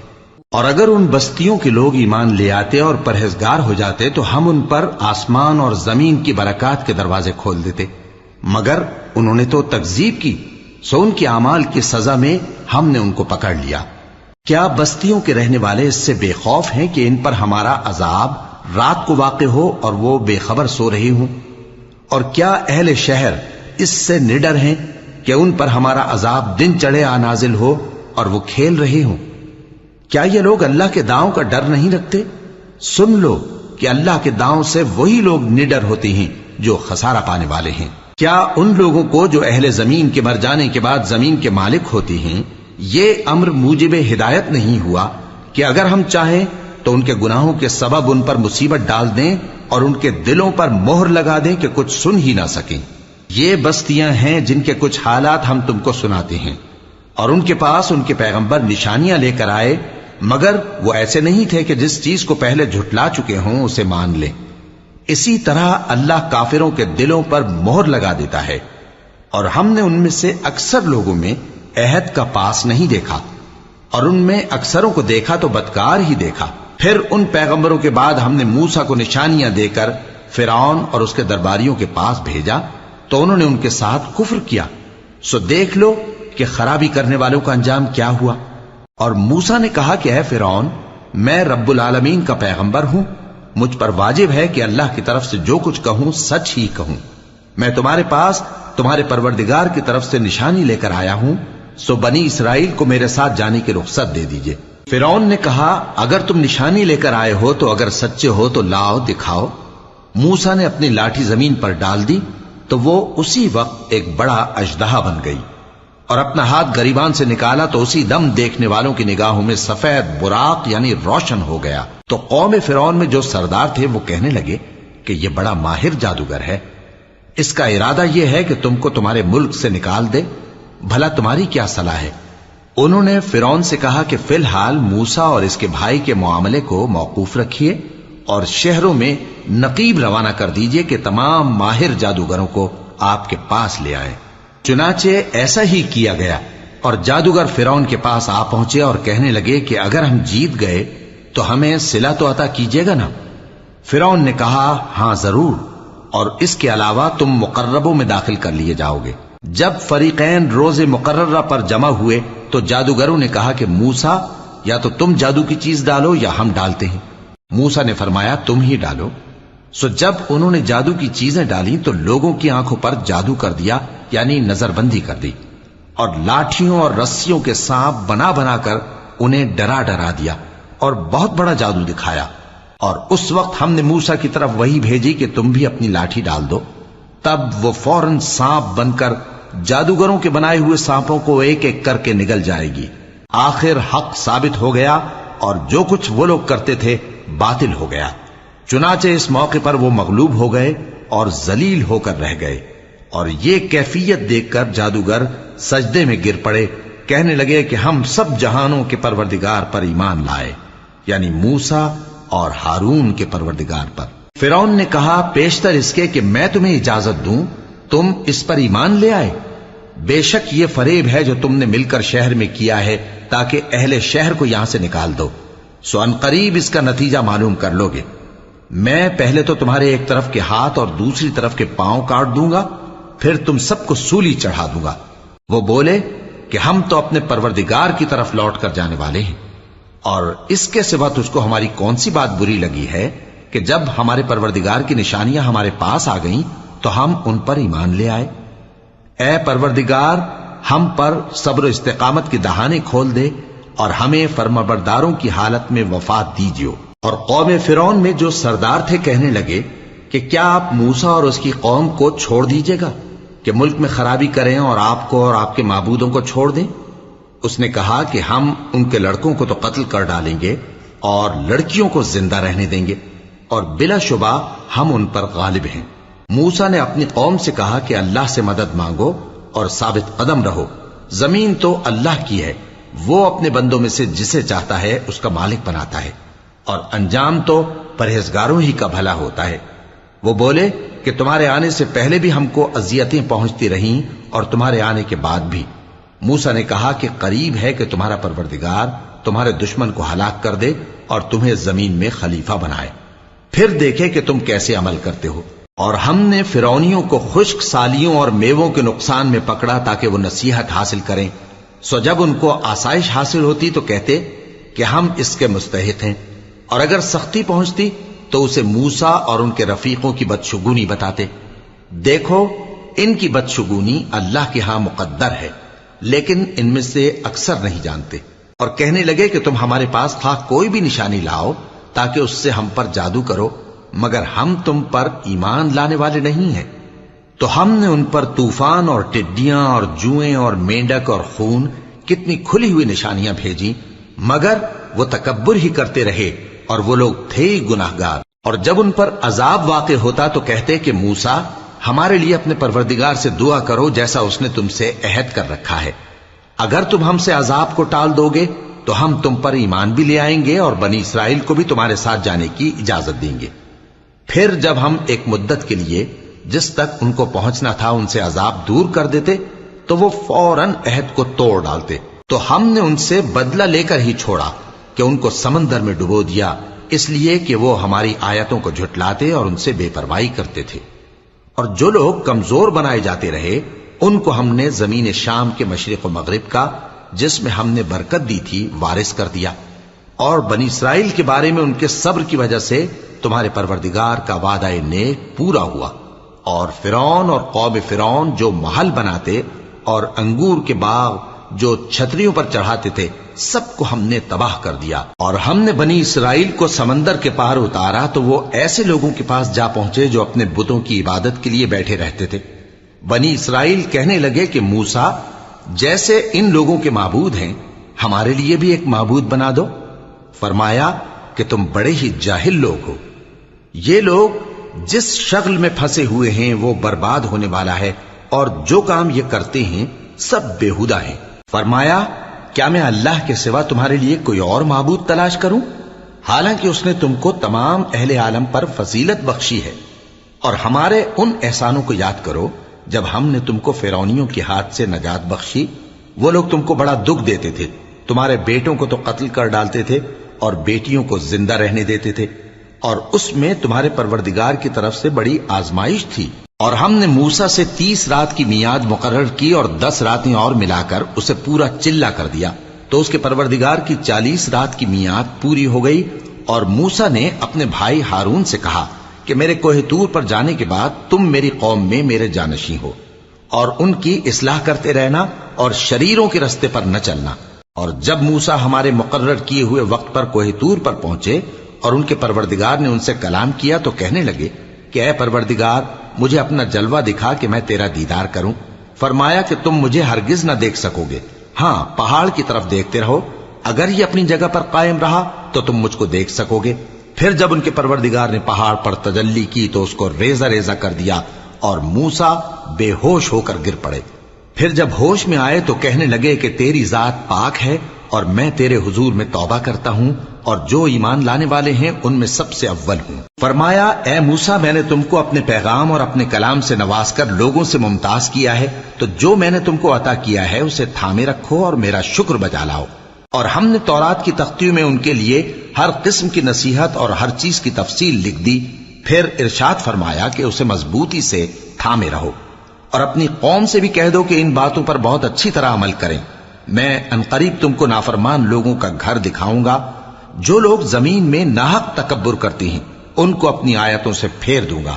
اور اگر ان بستیوں کے لوگ ایمان لے آتے اور پرہیزگار ہو جاتے تو ہم ان پر آسمان اور زمین کی برکات کے دروازے کھول دیتے، مگر انہوں نے تو تکذیب کی، سو ان کے اعمال کی سزا میں ہم نے ان کو پکڑ لیا۔ کیا بستیوں کے رہنے والے اس سے بے خوف ہیں کہ ان پر ہمارا عذاب رات کو واقع ہو اور وہ بے خبر سو رہے ہوں؟ اور کیا اہل شہر اس سے نڈر ہیں کہ ان پر ہمارا عذاب دن چڑھے آ نازل ہو اور وہ کھیل رہے ہوں؟ کیا یہ لوگ اللہ کے داؤں کا ڈر نہیں رکھتے؟ سن لو کہ اللہ کے داؤں سے وہی لوگ نڈر ہوتے ہیں جو خسارہ پانے والے ہیں۔ کیا ان لوگوں کو جو اہل زمین کے مر جانے کے بعد زمین کے مالک ہوتے ہیں یہ امر موجب ہدایت نہیں ہوا کہ اگر ہم چاہیں تو ان کے گناہوں کے سبب ان پر مصیبت ڈال دیں اور ان کے دلوں پر مہر لگا دیں کہ کچھ سن ہی نہ سکیں؟ یہ بستیاں ہیں جن کے کچھ حالات ہم تم کو سناتے ہیں، اور ان کے پاس ان کے پیغمبر نشانیاں لے کر آئے، مگر وہ ایسے نہیں تھے کہ جس چیز کو پہلے جھٹلا چکے ہوں اسے مان لیں۔ اسی طرح اللہ کافروں کے دلوں پر مہر لگا دیتا ہے، اور ہم نے ان میں سے اکثر لوگوں میں عہد کا پاس نہیں دیکھا، اور ان میں اکثروں کو دیکھا تو بدکار ہی دیکھا۔ پھر ان پیغمبروں کے بعد ہم نے موسیٰ کو نشانیاں دے کر فرعون اور اس کے درباریوں کے پاس بھیجا تو انہوں نے ان کے ساتھ کفر کیا، سو دیکھ لو کہ خرابی کرنے والوں کا انجام کیا ہوا۔ اور موسیٰ نے کہا کہ اے فرعون، میں رب العالمین کا پیغمبر ہوں، مجھ پر واجب ہے کہ اللہ کی طرف سے جو کچھ کہوں سچ ہی کہوں۔ میں تمہارے پاس تمہارے پروردگار کی طرف سے نشانی لے کر آیا ہوں، سو بنی اسرائیل کو میرے ساتھ جانے کی رخصت دے دیجئے۔ فرعون نے کہا اگر تم نشانی لے کر آئے ہو تو اگر سچے ہو تو لاؤ دکھاؤ۔ موسیٰ نے اپنی لاٹھی زمین پر ڈال دی تو وہ اسی وقت ایک بڑا اژدہا بن گئی، اور اپنا ہاتھ گریبان سے نکالا تو اسی دم دیکھنے والوں کی نگاہوں میں سفید براق یعنی روشن ہو گیا۔ تو قوم فرعون میں جو سردار تھے وہ کہنے لگے کہ یہ بڑا ماہر جادوگر ہے، اس کا ارادہ یہ ہے کہ تم کو تمہارے ملک سے نکال دے، بھلا تمہاری کیا صلاح ہے؟ انہوں نے فرعون سے کہا کہ فی الحال موسیٰ اور اس کے بھائی کے معاملے کو موقوف رکھیے اور شہروں میں نقیب روانہ کر دیجئے کہ تمام ماہر جادوگروں کو آپ کے پاس لے آئیں۔ چنانچہ ایسا ہی کیا گیا، اور جادوگر فرعون کے پاس آ پہنچے اور کہنے لگے کہ اگر ہم جیت گئے تو ہمیں صلہ تو عطا کیجیے گا نا؟ فرعون نے کہا ہاں ضرور، اور اس کے علاوہ تم مقربوں میں داخل کر لیے جاؤ گے۔ جب فریقین روز مقررہ پر جمع ہوئے تو جادوگروں نے کہا کہ موسیٰ یا تو تم جادو کی چیز ڈالو یا ہم ڈالتے ہیں۔ موسیٰ نے فرمایا تم ہی ڈالو۔ سو جب انہوں نے جادو کی چیزیں ڈالی تو لوگوں کی آنکھوں پر جادو کر دیا، یعنی نظر بندی کر دی، اور لاٹھیوں اور رسیوں کے سانپ بنا بنا کر انہیں ڈرا ڈرا دیا اور بہت بڑا جادو دکھایا۔ اور اس وقت ہم نے موسیٰ کی طرف وحی بھیجی کہ تم بھی اپنی لاٹھی ڈال دو، تب وہ فوراً سانپ بن کر جادوگروں کے بنائے ہوئے سانپوں کو ایک ایک کر کے نگل جائے گی۔ آخر حق ثابت ہو گیا اور جو کچھ وہ لوگ کرتے تھے باطل ہو گیا۔ چنانچہ اس موقع پر وہ مغلوب ہو گئے اور ذلیل ہو کر رہ گئے، اور یہ کیفیت دیکھ کر جادوگر سجدے میں گر پڑے، کہنے لگے کہ ہم سب جہانوں کے پروردگار پر ایمان لائے، یعنی موسیٰ اور ہارون کے پروردگار پر۔ فرعون نے کہا پیشتر اس کے کہ میں تمہیں اجازت دوں تم اس پر ایمان لے آئے، بے شک یہ فریب ہے جو تم نے مل کر شہر میں کیا ہے تاکہ اہل شہر کو یہاں سے نکال دو، سو ان قریب اس کا نتیجہ معلوم کر لو گے۔ میں پہلے تو تمہارے ایک طرف کے ہاتھ اور دوسری طرف کے پاؤں کاٹ دوں گا، پھر تم سب کو سولی چڑھا دوں گا۔ وہ بولے کہ ہم تو اپنے پروردگار کی طرف لوٹ کر جانے والے ہیں، اور اس کے سوا تجھ کو ہماری کون سی بات بری لگی ہے کہ جب ہمارے پروردگار کی نشانیاں ہمارے پاس آ گئیں تو ہم ان پر ایمان لے آئے۔ اے پروردگار، ہم پر صبر و استقامت کی دہانے کھول دے اور ہمیں فرمانبرداروں کی حالت میں وفات دیجیو۔ اور قوم فرعون میں جو سردار تھے کہنے لگے کہ کیا آپ موسیٰ اور اس کی قوم کو چھوڑ دیجیے گا کہ ملک میں خرابی کریں اور آپ کو اور آپ کے معبودوں کو چھوڑ دیں؟ اس نے کہا کہ ہم ان کے لڑکوں کو تو قتل کر ڈالیں گے اور لڑکیوں کو زندہ رہنے دیں گے، اور بلا شبہ ہم ان پر غالب ہیں۔ موسیٰ نے اپنی قوم سے کہا کہ اللہ سے مدد مانگو اور ثابت قدم رہو، زمین تو اللہ کی ہے، وہ اپنے بندوں میں سے جسے چاہتا ہے اس کا مالک بناتا ہے، اور انجام تو پرہیزگاروں ہی کا بھلا ہوتا ہے۔ وہ بولے کہ تمہارے آنے سے پہلے بھی ہم کو اذیتیں پہنچتی رہیں اور تمہارے آنے کے بعد بھی۔ موسیٰ نے کہا کہ قریب ہے کہ تمہارا پروردگار تمہارے دشمن کو ہلاک کر دے اور تمہیں زمین میں خلیفہ بنائے، پھر دیکھے کہ تم کیسے عمل کرتے ہو۔ اور ہم نے فرعونیوں کو خشک سالیوں اور میووں کے نقصان میں پکڑا تاکہ وہ نصیحت حاصل کریں، سو جب ان کو آسائش حاصل ہوتی تو کہتے کہ ہم اس کے مستحق ہیں، اور اگر سختی پہنچتی تو اسے موسیٰ اور ان کے رفیقوں کی بدشگونی بتاتے۔ دیکھو ان کی بدشگونی اللہ کے ہاں مقدر ہے، لیکن ان میں سے اکثر نہیں جانتے۔ اور کہنے لگے کہ تم ہمارے پاس خواہ کوئی بھی نشانی لاؤ تاکہ اس سے ہم پر جادو کرو، مگر ہم تم پر ایمان لانے والے نہیں ہیں۔ تو ہم نے ان پر طوفان اور ٹڈیاں اور جوئیں اور مینڈک اور خون کتنی کھلی ہوئی نشانیاں بھیجی، مگر وہ تکبر ہی کرتے رہے اور وہ لوگ تھے ہی گناہگار۔ اور جب ان پر عذاب واقع ہوتا تو کہتے کہ موسیٰ ہمارے لیے اپنے پروردگار سے دعا کرو جیسا اس نے تم سے عہد کر رکھا ہے، اگر تم ہم سے عذاب کو ٹال دو گے تو ہم تم پر ایمان بھی لے آئیں گے اور بنی اسرائیل کو بھی تمہارے ساتھ جانے کی اجازت دیں گے۔ پھر جب ہم ایک مدت کے لیے جس تک ان کو پہنچنا تھا ان سے عذاب دور کر دیتے تو وہ فوراً عہد کو توڑ ڈالتے، تو ہم نے ان سے بدلہ لے کر ہی چھوڑا کہ ان کو سمندر میں ڈبو دیا، اس لیے کہ وہ ہماری آیتوں کو جھٹلاتے اور ان سے بے پرواہی کرتے تھے۔ اور جو لوگ کمزور بنائے جاتے رہے ان کو ہم نے زمین شام کے مشرق و مغرب کا جس میں ہم نے برکت دی تھی وارث کر دیا، اور بنی اسرائیل کے بارے میں ان کے صبر کی وجہ سے تمہارے پروردگار کا وعدہ نیک پورا ہوا۔ اور فرعون اور قوم فرعون جو محل بناتے اور انگور کے باغ جو چھتریوں پر چڑھاتے تھے سب کو ہم نے تباہ کر دیا۔ اور ہم نے بنی اسرائیل کو سمندر کے پار اتارا تو وہ ایسے لوگوں کے پاس جا پہنچے جو اپنے بتوں کی عبادت کے لیے بیٹھے رہتے تھے۔ بنی اسرائیل کہنے لگے کہ موسیٰ جیسے ان لوگوں کے معبود ہیں ہمارے لیے بھی ایک معبود بنا دو۔ فرمایا کہ تم بڑے ہی جاہل لوگ ہو، یہ لوگ جس شغل میں پھنسے ہوئے ہیں وہ برباد ہونے والا ہے، اور جو کام یہ کرتے ہیں سب بےہودہ ہیں۔ فرمایا کیا میں اللہ کے سوا تمہارے لیے کوئی اور معبود تلاش کروں، حالانکہ اس نے تم کو تمام اہل عالم پر فضیلت بخشی ہے۔ اور ہمارے ان احسانوں کو یاد کرو جب ہم نے تم کو فرعونیوں کے ہاتھ سے نجات بخشی، وہ لوگ تم کو بڑا دکھ دیتے تھے، تمہارے بیٹوں کو تو قتل کر ڈالتے تھے اور بیٹیوں کو زندہ رہنے دیتے تھے، اور اس میں تمہارے پروردگار کی طرف سے بڑی آزمائش تھی۔ اور ہم نے موسیٰ سے 30 رات کی میعاد مقرر کی اور 10 راتیں اور ملا کر اسے پورا چلہ کر دیا، تو اس کے پروردگار کی 40 رات کی میعاد پوری ہو گئی، اور موسیٰ نے اپنے بھائی ہارون سے کہا کہ میرے کوہ طور پر جانے کے بعد تم میری قوم میں میرے جانشین ہو، اور ان کی اصلاح کرتے رہنا اور شریروں کے رستے پر نہ چلنا۔ اور جب موسیٰ ہمارے مقرر کیے ہوئے وقت پر کوہ طور پر پہنچے اور ان کے پروردگار نے ان سے کلام کیا تو کہنے لگے کہ اے پروردگار، مجھے اپنا جلوہ دکھا کہ میں تیرا دیدار کروں۔ فرمایا کہ تم مجھے ہرگز نہ دیکھ سکو گے، ہاں پہاڑ کی طرف دیکھتے رہو، اگر یہ اپنی جگہ پر قائم رہا تو تم مجھ کو دیکھ سکو گے۔ پھر جب ان کے پروردگار نے پہاڑ پر تجلی کی تو اس کو ریزہ ریزہ کر دیا اور موسیٰ بے ہوش ہو کر گر پڑے۔ پھر جب ہوش میں آئے تو کہنے لگے کہ تیری ذات پاک ہے اور میں تیرے حضور میں توبہ کرتا ہوں اور جو ایمان لانے والے ہیں ان میں سب سے اول ہوں۔ فرمایا اے موسیٰ، میں نے تم کو اپنے پیغام اور اپنے کلام سے نواز کر لوگوں سے ممتاز کیا ہے، تو جو میں نے تم کو عطا کیا ہے اسے تھامے رکھو اور میرا شکر بجا لاؤ۔ اور ہم نے تورات کی تختیوں میں ان کے لیے ہر قسم کی نصیحت اور ہر چیز کی تفصیل لکھ دی۔ پھر ارشاد فرمایا کہ اسے مضبوطی سے تھامے رہو، اور اپنی قوم سے بھی کہہ دو کہ ان باتوں پر بہت اچھی طرح عمل کریں۔ میں انقریب تم کو نافرمان لوگوں کا گھر دکھاؤں گا، جو لوگ زمین میں ناحق تکبر کرتے ہیں ان کو اپنی آیتوں سے پھیر دوں گا۔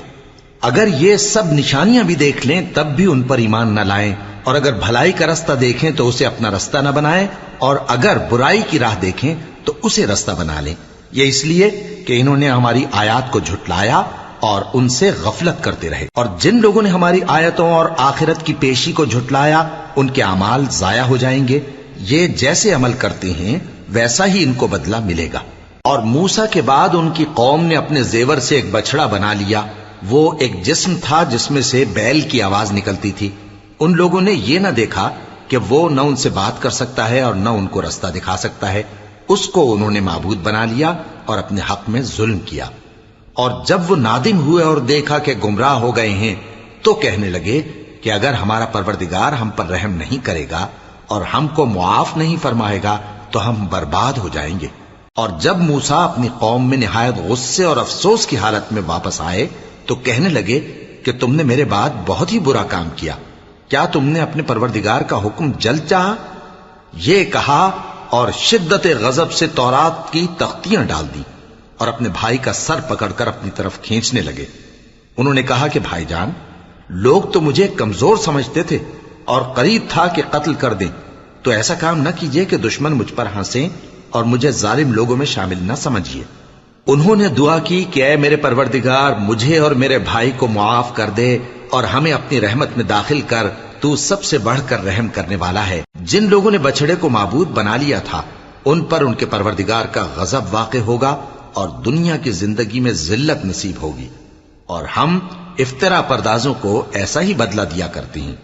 اگر یہ سب نشانیاں بھی دیکھ لیں تب بھی ان پر ایمان نہ لائیں، اور اگر بھلائی کا رستہ دیکھیں تو اسے اپنا رستہ نہ بنائیں، اور اگر برائی کی راہ دیکھیں تو اسے رستہ بنا لیں۔ یہ اس لیے کہ انہوں نے ہماری آیات کو جھٹلایا اور ان سے غفلت کرتے رہے، اور جن لوگوں نے ہماری آیتوں اور آخرت کی پیشی کو جھٹلایا ان کے اعمال ضائع ہو جائیں گے۔ یہ جیسے عمل کرتے ہیں ویسا ہی ان کو بدلہ ملے گا۔ اور موسیٰ کے بعد ان کی قوم نے اپنے زیور سے ایک بچڑا بنا لیا، وہ ایک جسم تھا جس میں سے بیل کی آواز نکلتی تھی۔ ان لوگوں نے یہ نہ دیکھا کہ وہ نہ ان سے بات کر سکتا ہے اور نہ ان کو رستہ دکھا سکتا ہے، اس کو انہوں نے معبود بنا لیا اور اپنے حق میں ظلم کیا۔ اور جب وہ نادم ہوئے اور دیکھا کہ گمراہ ہو گئے ہیں تو کہنے لگے کہ اگر ہمارا پروردگار ہم پر رحم نہیں کرے گا اور ہم کو معاف نہیں فرمائے گا تو ہم برباد ہو جائیں گے۔ اور جب موسیٰ اپنی قوم میں نہایت غصے اور افسوس کی حالت میں واپس آئے تو کہنے لگے کہ تم نے میرے بعد بہت ہی برا کام کیا، کیا تم نے اپنے پروردگار کا حکم جلد چاہا؟ یہ کہا اور شدت غضب سے تورات کی تختیاں ڈال دی اور اپنے بھائی کا سر پکڑ کر اپنی طرف کھینچنے لگے۔ انہوں نے کہا کہ بھائی جان، لوگ تو مجھے کمزور سمجھتے تھے اور قریب تھا کہ قتل کر دیں، تو ایسا کام نہ کیجیے کہ دشمن مجھ پر ہنسیں اور مجھے ظالم لوگوں میں شامل نہ سمجھیے۔ انہوں نے دعا کی کہ اے میرے پروردگار، مجھے اور میرے بھائی کو معاف کر دے اور ہمیں اپنی رحمت میں داخل کر، تو سب سے بڑھ کر رحم کرنے والا ہے۔ جن لوگوں نے بچڑے کو معبود بنا لیا تھا ان پر ان کے پروردگار کا غضب واقع ہوگا اور دنیا کی زندگی میں ذلت نصیب ہوگی، اور ہم افترا پردازوں کو ایسا ہی بدلہ دیا کرتے ہیں۔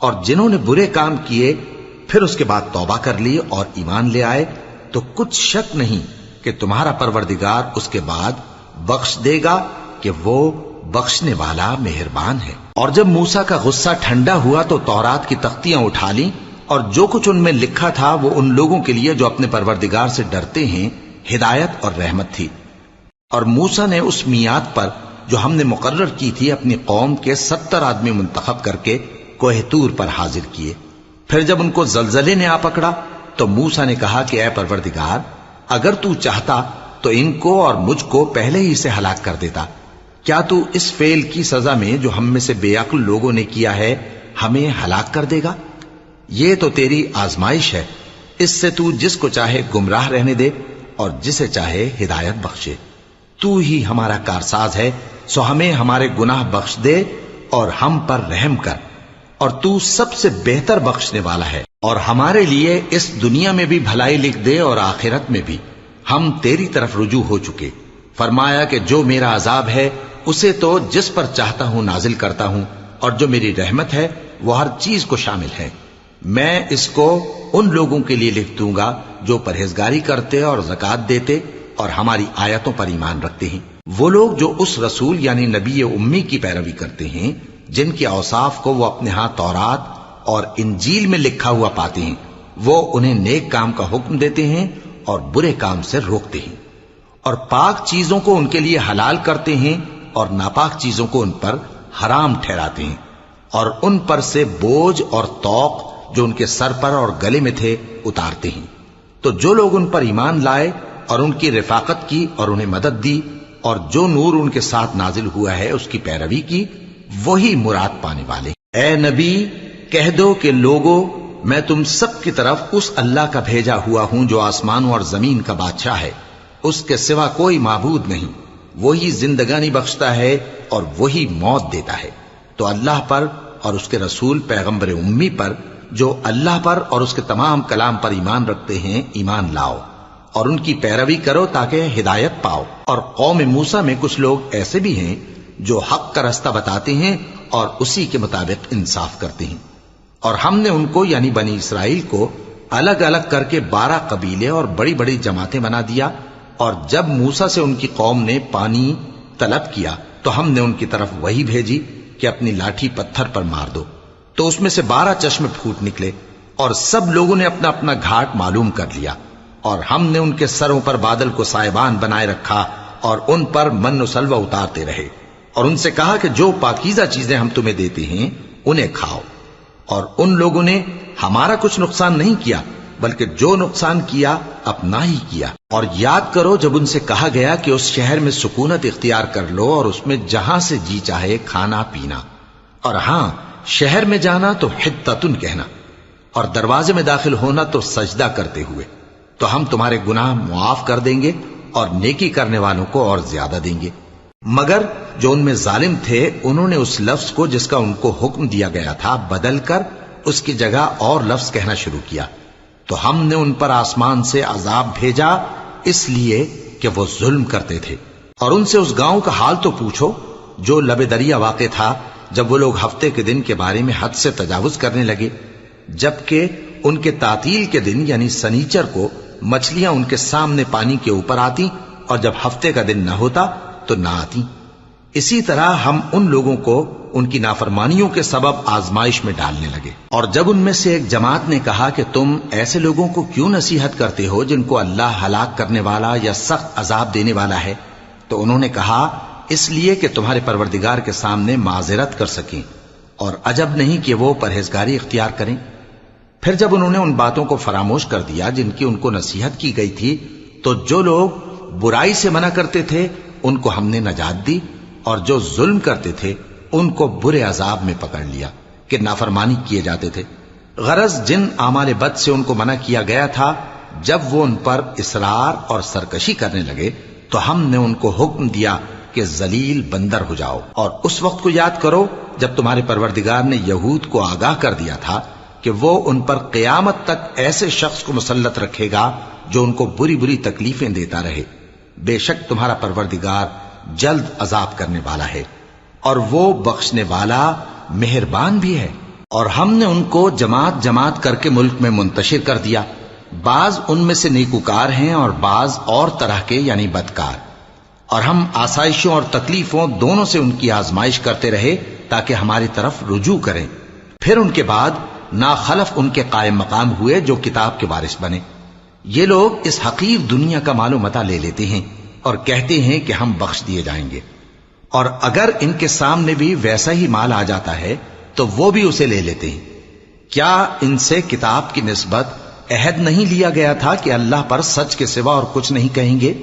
اور جنہوں نے برے کام کیے پھر اس کے بعد توبہ کر لی اور ایمان لے آئے تو کچھ شک نہیں کہ تمہارا پروردگار اس کے بعد بخش دے گا کہ وہ بخشنے والا مہربان ہے۔ اور جب موسیٰ کا غصہ ٹھنڈا ہوا تو تورات کی تختیاں اٹھا لیں، اور جو کچھ ان میں لکھا تھا وہ ان لوگوں کے لیے جو اپنے پروردگار سے ڈرتے ہیں ہدایت اور رحمت تھی۔ اور موسیٰ نے اس میعاد پر جو ہم نے مقرر کی تھی اپنی قوم کے 70 آدمی منتخب کر کے کوہ طور پر حاضر کیے۔ پھر جب ان کو زلزلے نے آ پکڑا تو موسیٰ نے کہا کہ اے پروردگار، اگر تو چاہتا تو ان کو اور مجھ کو پہلے ہی سے ہلاک کر دیتا۔ کیا تو اس فعل کی سزا میں جو ہم میں سے بے عقل لوگوں نے کیا ہے ہمیں ہلاک کر دے گا؟ یہ تو تیری آزمائش ہے، اس سے تو جس کو چاہے گمراہ رہنے دے اور جسے چاہے ہدایت بخشے۔ تو ہی ہمارا کارساز ہے، سو ہمیں ہمارے گناہ بخش دے اور ہم پر رحم کر، اور تو سب سے بہتر بخشنے والا ہے، اور ہمارے لیے اس دنیا میں بھی بھلائی لکھ دے اور آخرت میں بھی۔ ہم تیری طرف رجوع ہو چکے۔ فرمایا کہ جو میرا عذاب ہے اسے تو جس پر چاہتا ہوں نازل کرتا ہوں، اور جو میری رحمت ہے وہ ہر چیز کو شامل ہے۔ میں اس کو ان لوگوں کے لیے لکھ دوں گا جو پرہیزگاری کرتے اور زکوٰۃ دیتے اور ہماری آیتوں پر ایمان رکھتے ہیں، وہ لوگ جو اس رسول یعنی نبی امی کی پیروی کرتے ہیں جن کے اوصاف کو وہ اپنے ہاں تورات اور انجیل میں لکھا ہوا پاتے ہیں۔ وہ انہیں نیک کام کا حکم دیتے ہیں اور برے کام سے روکتے ہیں، اور پاک چیزوں کو ان کے لیے حلال کرتے ہیں اور ناپاک چیزوں کو ان پر حرام ٹھہراتے ہیں، اور ان پر سے بوجھ اور طوق جو ان کے سر پر اور گلے میں تھے اتارتے ہیں۔ تو جو لوگ ان پر ایمان لائے اور ان کی رفاقت کی اور انہیں مدد دی اور جو نور ان کے ساتھ نازل ہوا ہے اس کی پیروی کی، وہی مراد پانے والے۔ اے نبی کہہ دو کہ لوگو، میں تم سب کی طرف اس اللہ کا بھیجا ہوا ہوں جو آسمانوں اور زمین کا بادشاہ ہے، اس کے سوا کوئی معبود نہیں، وہی زندگانی بخشتا ہے اور وہی موت دیتا ہے۔ تو اللہ پر اور اس کے رسول پیغمبر امی پر جو اللہ پر اور اس کے تمام کلام پر ایمان رکھتے ہیں ایمان لاؤ اور ان کی پیروی کرو تاکہ ہدایت پاؤ۔ اور قوم موسیٰ میں کچھ لوگ ایسے بھی ہیں جو حق کا رستہ بتاتے ہیں اور اسی کے مطابق انصاف کرتے ہیں، اور ہم نے ان کو یعنی بنی اسرائیل کو الگ الگ کر کے 12 قبیلے اور بڑی بڑی جماعتیں بنا دیا، اور جب موسیٰ سے ان کی قوم نے پانی طلب کیا تو ہم نے ان کی طرف وہی بھیجی کہ اپنی لاٹھی پتھر پر مار دو، تو اس میں سے 12 چشمے پھوٹ نکلے، اور سب لوگوں نے اپنا اپنا گھاٹ معلوم کر لیا، اور ہم نے ان کے سروں پر بادل کو سائبان بنائے رکھا اور ان پر من و سلوہ اتارتے رہے، اور ان سے کہا کہ جو پاکیزہ چیزیں ہم تمہیں دیتے ہیں انہیں کھاؤ، اور ان لوگوں نے ہمارا کچھ نقصان نہیں کیا بلکہ جو نقصان کیا اپنا ہی کیا۔ اور یاد کرو جب ان سے کہا گیا کہ اس شہر میں سکونت اختیار کر لو اور اس میں جہاں سے جی چاہے کھانا پینا، اور ہاں شہر میں جانا تو حتتن کہنا، اور دروازے میں داخل ہونا تو سجدہ کرتے ہوئے، تو ہم تمہارے گناہ معاف کر دیں گے اور نیکی کرنے والوں کو اور زیادہ دیں گے۔ مگر جو ان میں ظالم تھے انہوں نے اس لفظ کو جس کا ان کو حکم دیا گیا تھا بدل کر اس کی جگہ اور لفظ کہنا شروع کیا، تو ہم نے ان پر آسمان سے عذاب بھیجا اس لیے کہ وہ ظلم کرتے تھے۔ اور ان سے اس گاؤں کا حال تو پوچھو جو لب دریا واقع تھا، جب وہ لوگ ہفتے کے دن کے بارے میں حد سے تجاوز کرنے لگے، جبکہ ان کے تعطیل کے دن یعنی سنیچر کو مچھلیاں ان کے سامنے پانی کے اوپر آتی اور جب ہفتے کا دن نہ ہوتا تو نہ آتی۔ اسی طرح ہم ان لوگوں کو ان کی نافرمانیوں کے سبب آزمائش میں ڈالنے لگے۔ اور جب ان میں سے ایک جماعت نے کہا کہ تم ایسے لوگوں کو کیوں نصیحت کرتے ہو جن کو اللہ ہلاک کرنے والا یا سخت عذاب دینے والا ہے، تو انہوں نے کہا اس لیے کہ تمہارے پروردگار کے سامنے معذرت کر سکیں، اور عجب نہیں کہ وہ پرہیزگاری اختیار کریں۔ پھر جب انہوں نے ان باتوں کو فراموش کر دیا جن کی ان کو نصیحت کی گئی تھی، تو جو لوگ برائی سے منع کرتے تھے ان کو ہم نے نجات دی، اور جو ظلم کرتے تھے ان کو برے عذاب میں پکڑ لیا کہ نافرمانی کیے جاتے تھے۔ غرض جن اعمال بد سے ان کو منع کیا گیا تھا، جب وہ ان پر اصرار اور سرکشی کرنے لگے تو ہم نے ان کو حکم دیا کہ ذلیل بندر ہو جاؤ۔ اور اس وقت کو یاد کرو جب تمہارے پروردگار نے یہود کو آگاہ کر دیا تھا کہ وہ ان پر قیامت تک ایسے شخص کو مسلط رکھے گا جو ان کو بری بری تکلیفیں دیتا رہے۔ بے شک تمہارا پروردگار جلد عذاب کرنے والا ہے اور وہ بخشنے والا مہربان بھی ہے۔ اور ہم نے ان کو جماعت جماعت کر کے ملک میں منتشر کر دیا، بعض ان میں سے نیکوکار ہیں اور بعض اور طرح کے یعنی بدکار، اور ہم آسائشوں اور تکلیفوں دونوں سے ان کی آزمائش کرتے رہے تاکہ ہماری طرف رجوع کریں۔ پھر ان کے بعد ناخلف ان کے قائم مقام ہوئے جو کتاب کے وارث بنے۔ یہ لوگ اس حقیر دنیا کا مال و متاع لے لیتے ہیں اور کہتے ہیں کہ ہم بخش دیے جائیں گے، اور اگر ان کے سامنے بھی ویسا ہی مال آ جاتا ہے تو وہ بھی اسے لے لیتے ہیں۔ کیا ان سے کتاب کی نسبت عہد نہیں لیا گیا تھا کہ اللہ پر سچ کے سوا اور کچھ نہیں کہیں گے؟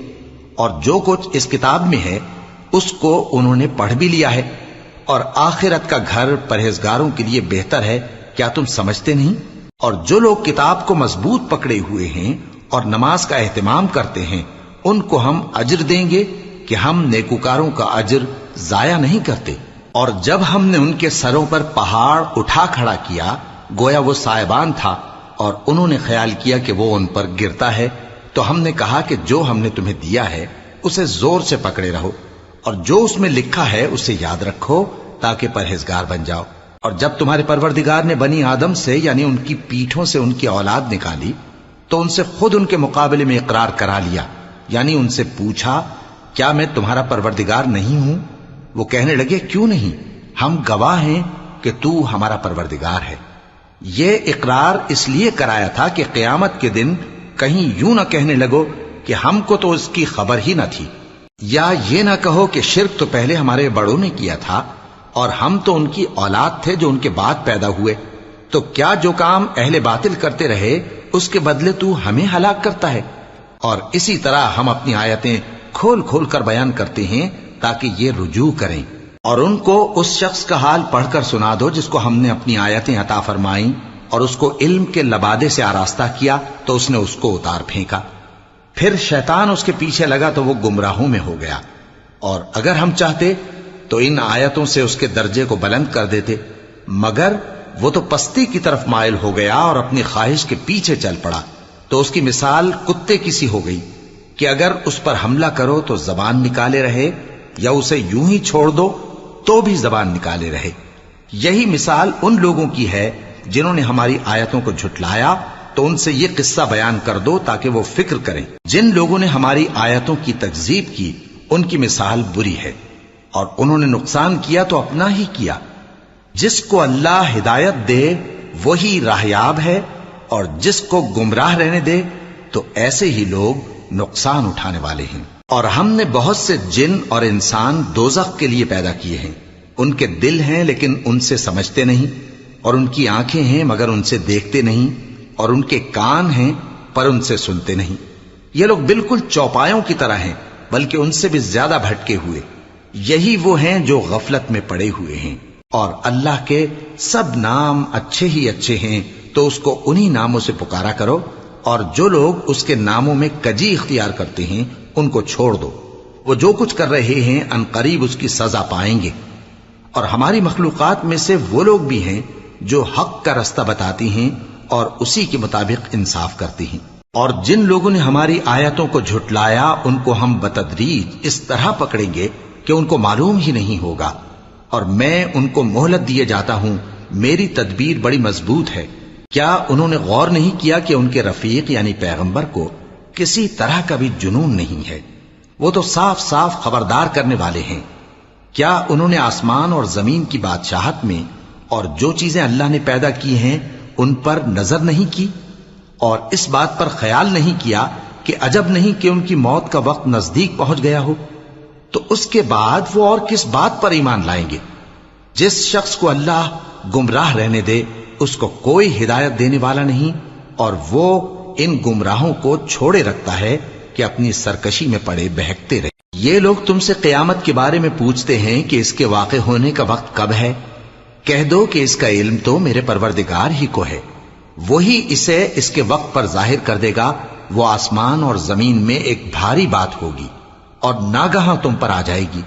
اور جو کچھ اس کتاب میں ہے اس کو انہوں نے پڑھ بھی لیا ہے، اور آخرت کا گھر پرہیزگاروں کے لیے بہتر ہے، کیا تم سمجھتے نہیں؟ اور جو لوگ کتاب کو مضبوط پکڑے ہوئے ہیں اور نماز کا اہتمام کرتے ہیں ان کو ہم اجر دیں گے کہ ہم نیکوکاروں کا اجر ضائع نہیں کرتے۔ اور جب ہم نے ان کے سروں پر پہاڑ اٹھا کھڑا کیا گویا وہ سائبان تھا، اور انہوں نے خیال کیا کہ وہ ان پر گرتا ہے، تو ہم نے کہا کہ جو ہم نے تمہیں دیا ہے اسے زور سے پکڑے رہو، اور جو اس میں لکھا ہے اسے یاد رکھو تاکہ پرہیزگار بن جاؤ۔ اور جب تمہارے پروردگار نے بنی آدم سے یعنی ان کی پیٹھوں سے ان کی اولاد نکالی تو ان سے خود ان کے مقابلے میں اقرار کرا لیا، یعنی ان سے پوچھا کیا میں تمہارا پروردگار نہیں ہوں؟ وہ کہنے لگے کیوں نہیں، ہم گواہ ہیں کہ تو ہمارا پروردگار ہے۔ یہ اقرار اس لیے کرایا تھا کہ قیامت کے دن کہیں یوں نہ کہنے لگو کہ ہم کو تو اس کی خبر ہی نہ تھی، یا یہ نہ کہو کہ شرک تو پہلے ہمارے بڑوں نے کیا تھا اور ہم تو ان کی اولاد تھے جو ان کے بعد پیدا ہوئے۔ تو کیا جو کام اہل باطل کرتے رہے اس کے بدلے تو ہمیں ہلاک کرتا ہے؟ اور اسی طرح ہم اپنی آیتیں کھول کھول کر بیان کرتے ہیں تاکہ یہ رجوع کریں۔ اور ان کو اس شخص کا حال پڑھ کر سنا دو جس کو ہم نے اپنی آیتیں عطا فرمائیں اور اس کو علم کے لبادے سے آراستہ کیا تو اس نے اس کو اتار پھینکا، پھر شیطان اس کے پیچھے لگا تو وہ گمراہوں میں ہو گیا۔ اور اگر ہم چاہتے تو ان آیتوں سے اس کے درجے کو بلند کر دیتے، مگر وہ تو پستی کی طرف مائل ہو گیا اور اپنی خواہش کے پیچھے چل پڑا، تو اس کی مثال کتے کی سی ہو گئی کہ اگر اس پر حملہ کرو تو زبان نکالے رہے، یا اسے یوں ہی چھوڑ دو تو بھی زبان نکالے رہے۔ یہی مثال ان لوگوں کی ہے جنہوں نے ہماری آیتوں کو جھٹلایا، تو ان سے یہ قصہ بیان کر دو تاکہ وہ فکر کریں۔ جن لوگوں نے ہماری آیتوں کی تکذیب کی ان کی مثال بری ہے، اور انہوں نے نقصان کیا تو اپنا ہی کیا۔ جس کو اللہ ہدایت دے وہی راہیاب ہے، اور جس کو گمراہ رہنے دے تو ایسے ہی لوگ نقصان اٹھانے والے ہیں۔ اور ہم نے بہت سے جن اور انسان دوزخ کے لیے پیدا کیے ہیں، ان کے دل ہیں لیکن ان سے سمجھتے نہیں، اور ان کی آنکھیں ہیں مگر ان سے دیکھتے نہیں، اور ان کے کان ہیں پر ان سے سنتے نہیں۔ یہ لوگ بالکل چوپایوں کی طرح ہیں، بلکہ ان سے بھی زیادہ بھٹکے ہوئے۔ یہی وہ ہیں جو غفلت میں پڑے ہوئے ہیں۔ اور اللہ کے سب نام اچھے ہی اچھے ہیں، تو اس کو انہی ناموں سے پکارا کرو، اور جو لوگ اس کے ناموں میں کجی اختیار کرتے ہیں ان کو چھوڑ دو۔ وہ جو کچھ کر رہے ہیں ان قریب اس کی سزا پائیں گے۔ اور ہماری مخلوقات میں سے وہ لوگ بھی ہیں جو حق کا رستہ بتاتی ہیں اور اسی کے مطابق انصاف کرتی ہیں۔ اور جن لوگوں نے ہماری آیتوں کو جھٹلایا ان کو ہم بتدریج اس طرح پکڑیں گے کہ ان کو معلوم ہی نہیں ہوگا، اور میں ان کو مہلت دیے جاتا ہوں، میری تدبیر بڑی مضبوط ہے۔ کیا انہوں نے غور نہیں کیا کہ ان کے رفیق یعنی پیغمبر کو کسی طرح کا بھی جنون نہیں ہے؟ وہ تو صاف صاف خبردار کرنے والے ہیں۔ کیا انہوں نے آسمان اور زمین کی بادشاہت میں اور جو چیزیں اللہ نے پیدا کی ہیں ان پر نظر نہیں کی، اور اس بات پر خیال نہیں کیا کہ عجب نہیں کہ ان کی موت کا وقت نزدیک پہنچ گیا ہو؟ تو اس کے بعد وہ اور کس بات پر ایمان لائیں گے؟ جس شخص کو اللہ گمراہ رہنے دے اس کو کوئی ہدایت دینے والا نہیں، اور وہ ان گمراہوں کو چھوڑے رکھتا ہے کہ اپنی سرکشی میں پڑے بہکتے رہے۔ یہ لوگ تم سے قیامت کے بارے میں پوچھتے ہیں کہ اس کے واقع ہونے کا وقت کب ہے؟ کہہ دو کہ اس کا علم تو میرے پروردگار ہی کو ہے، وہی اسے اس کے وقت پر ظاہر کر دے گا۔ وہ آسمان اور زمین میں ایک بھاری بات ہوگی اور ناگہاں تم پر آ جائے گی۔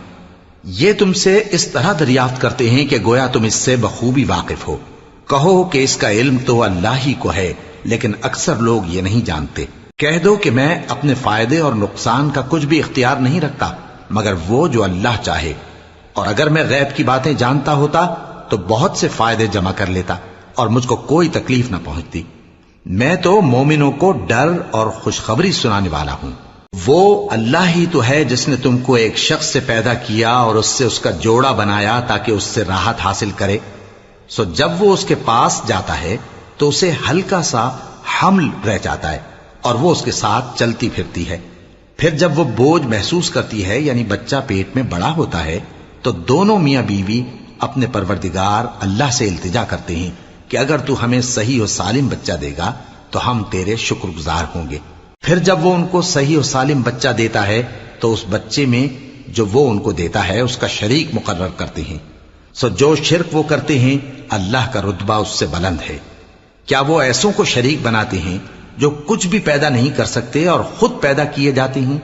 یہ تم سے اس طرح دریافت کرتے ہیں کہ گویا تم اس سے بخوبی واقف ہو۔ کہو کہ اس کا علم تو اللہ ہی کو ہے، لیکن اکثر لوگ یہ نہیں جانتے۔ کہہ دو کہ میں اپنے فائدے اور نقصان کا کچھ بھی اختیار نہیں رکھتا مگر وہ جو اللہ چاہے، اور اگر میں غیب کی باتیں جانتا ہوتا تو بہت سے فائدے جمع کر لیتا اور مجھ کو کوئی تکلیف نہ پہنچتی۔ میں تو مومنوں کو ڈر اور خوشخبری سنانے والا ہوں۔ وہ اللہ ہی تو ہے جس نے تم کو ایک شخص سے پیدا کیا اور اس سے اس کا جوڑا بنایا تاکہ اس سے راحت حاصل کرے۔ سو جب وہ اس کے پاس جاتا ہے تو اسے ہلکا سا حمل رہ جاتا ہے اور وہ اس کے ساتھ چلتی پھرتی ہے۔ پھر جب وہ بوجھ محسوس کرتی ہے یعنی بچہ پیٹ میں بڑا ہوتا ہے تو دونوں میاں بیوی اپنے پروردگار اللہ سے التجا کرتے ہیں کہ اگر تو ہمیں صحیح و سالم بچہ دے گا تو ہم تیرے شکر گزار ہوں گے۔ پھر جب وہ ان کو صحیح و سالم بچہ دیتا ہے تو اس بچے میں جو وہ ان کو دیتا ہے اس کا شریک مقرر کرتے ہیں۔ سو جو شرک وہ کرتے ہیں اللہ کا رتبہ اس سے بلند ہے۔ کیا وہ ایسوں کو شریک بناتے ہیں جو کچھ بھی پیدا نہیں کر سکتے اور خود پیدا کیے جاتے ہیں،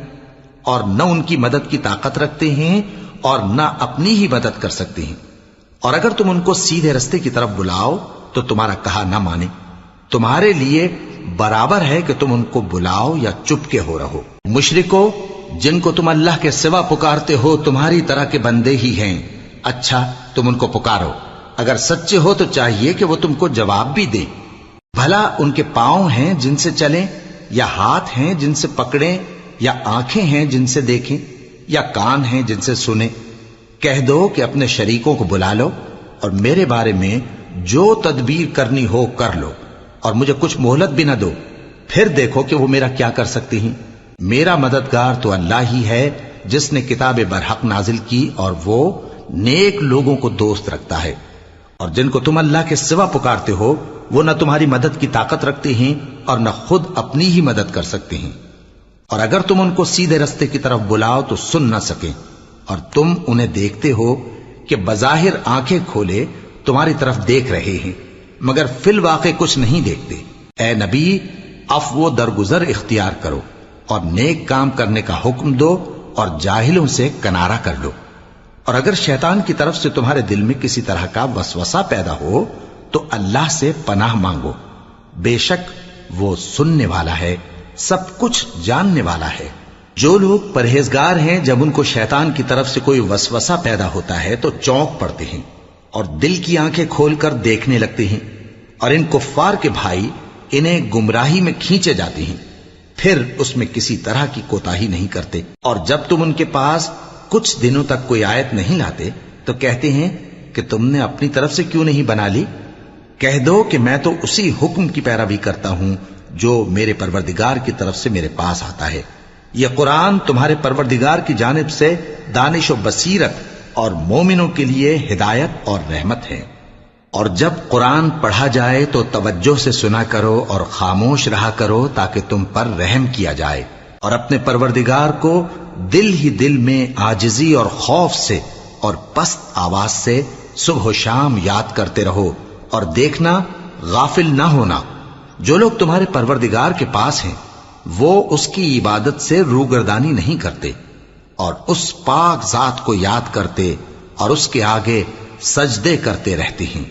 اور نہ ان کی مدد کی طاقت رکھتے ہیں اور نہ اپنی ہی مدد کر سکتے ہیں؟ اور اگر تم ان کو سیدھے رستے کی طرف بلاؤ تو تمہارا کہا نہ مانے۔ تمہارے لیے برابر ہے کہ تم ان کو بلاؤ یا چپ کے ہو رہو۔ مشرکو، جن کو تم اللہ کے سوا پکارتے ہو تمہاری طرح کے بندے ہی ہیں۔ اچھا تم ان کو پکارو، اگر سچے ہو تو چاہیے کہ وہ تم کو جواب بھی دیں۔ بھلا ان کے پاؤں ہیں جن سے چلیں، یا ہاتھ ہیں جن سے پکڑیں، یا آنکھیں ہیں جن سے دیکھیں، یا کان ہیں جن سے سنیں؟ کہہ دو کہ اپنے شریکوں کو بلا لو اور میرے بارے میں جو تدبیر کرنی ہو کر لو، اور مجھے کچھ مہلت بھی نہ دو، پھر دیکھو کہ وہ میرا کیا کر سکتے ہیں۔ میرا مددگار تو اللہ ہی ہے جس نے کتاب برحق نازل کی، اور وہ نیک لوگوں کو دوست رکھتا ہے۔ اور جن کو تم اللہ کے سوا پکارتے ہو وہ نہ تمہاری مدد کی طاقت رکھتے ہیں اور نہ خود اپنی ہی مدد کر سکتے ہیں، اور اگر تم ان کو سیدھے رستے کی طرف بلاؤ تو سن نہ سکیں، اور تم انہیں دیکھتے ہو کہ بظاہر آنکھیں کھولے تمہاری طرف دیکھ رہے ہیں مگر فی الواقع کچھ نہیں دیکھتے۔ اے نبی، عفو و درگزر اختیار کرو اور نیک کام کرنے کا حکم دو اور جاہلوں سے کنارہ کر لو۔ اور اگر شیطان کی طرف سے تمہارے دل میں کسی طرح کا وسوسہ پیدا ہو تو اللہ سے پناہ مانگو، بے شک وہ سننے والا ہے، سب کچھ جاننے والا ہے۔ جو لوگ پرہیزگار ہیں جب ان کو شیطان کی طرف سے کوئی وسوسہ پیدا ہوتا ہے تو چونک پڑتے ہیں اور دل کی آنکھیں کھول کر دیکھنے لگتے ہیں، اور ان کفار کے بھائی انہیں گمراہی میں کھینچے جاتے ہیں، پھر اس میں کسی طرح کی کوتاہی نہیں کرتے۔ اور جب تم ان کے پاس کچھ دنوں تک کوئی آیت نہیں لاتے تو کہتے ہیں کہ تم نے اپنی طرف سے کیوں نہیں بنا لی؟ کہہ دو کہ میں تو اسی حکم کی پیروی کرتا ہوں جو میرے پروردگار کی طرف سے میرے پاس آتا ہے۔ یہ قرآن تمہارے پروردگار کی جانب سے دانش و بصیرت اور مومنوں کے لیے ہدایت اور رحمت ہے۔ اور جب قرآن پڑھا جائے تو توجہ سے سنا کرو اور خاموش رہا کرو تاکہ تم پر رحم کیا جائے، اور اپنے پروردگار کو دل ہی دل میں عاجزی اور خوف سے اور پست آواز سے صبح و شام یاد کرتے رہو، اور دیکھنا غافل نہ ہونا۔ جو لوگ تمہارے پروردگار کے پاس ہیں وہ اس کی عبادت سے روگردانی نہیں کرتے، اور اس پاک ذات کو یاد کرتے اور اس کے آگے سجدے کرتے رہتے ہیں۔